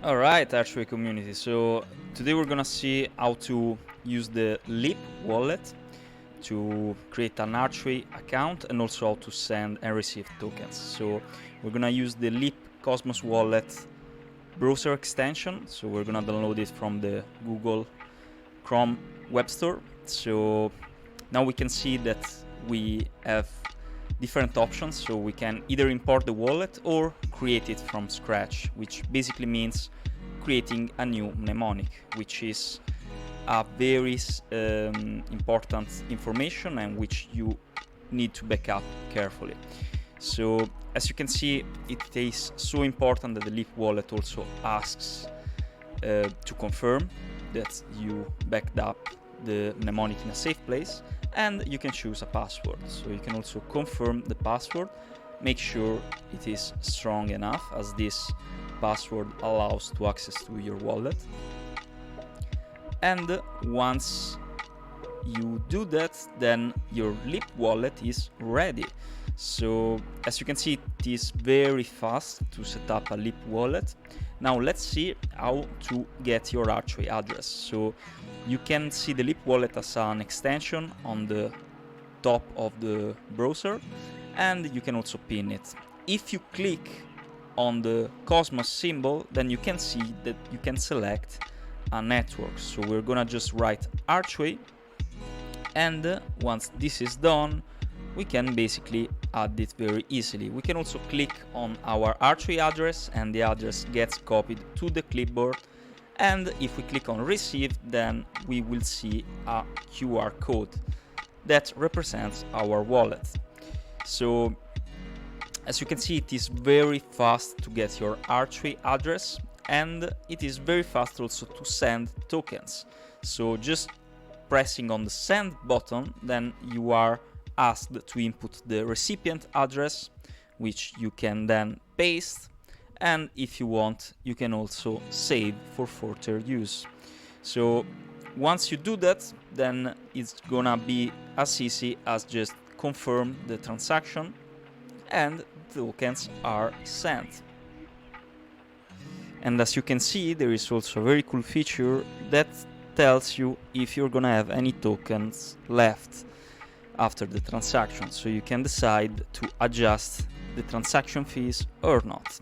Alright, Archway community, so today we're gonna see how to use the Leap wallet to create an Archway account and also how to send and receive tokens. So we're gonna use the Leap Cosmos wallet browser extension, so we're gonna download it from the Google Chrome web store. So now we can see that we have different options, so we can either import the wallet or create it from scratch, which basically means creating a new mnemonic, which is a very important information and which you need to back up carefully. So as you can see, it is so important that the Leap wallet also asks to confirm that you backed up the mnemonic in a safe place, and you can choose a password. So you can also confirm the password, make sure it is strong enough, as this password allows to access to your wallet. And once you do that, then your Leap wallet is ready. So as you can see, it is very fast to set up a Leap wallet. Now let's see how to get your Archway address. So you can see the Leap wallet as an extension on the top of the browser, and you can also pin it. If you click on the Cosmos symbol, then you can see that you can select a network. So we're gonna just write Archway, and once this is done, we can basically add it very easily. We can also click on our Archway address and the address gets copied to the clipboard, and if we click on receive, then we will see a QR code that represents our wallet. So as you can see, it is very fast to get your Archway address, and it is very fast also to send tokens. So just pressing on the send button, then you are asked to input the recipient address, which you can then paste, and if you want, you can also save for further use. So once you do that, then it's gonna be as easy as just confirm the transaction and the tokens are sent. And as you can see, there is also a very cool feature that tells you if you're gonna have any tokens left after the transaction, so you can decide to adjust the transaction fees or not.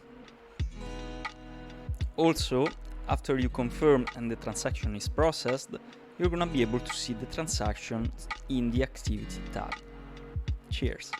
Also, after you confirm and the transaction is processed, you're gonna be able to see the transaction in the activity tab. Cheers!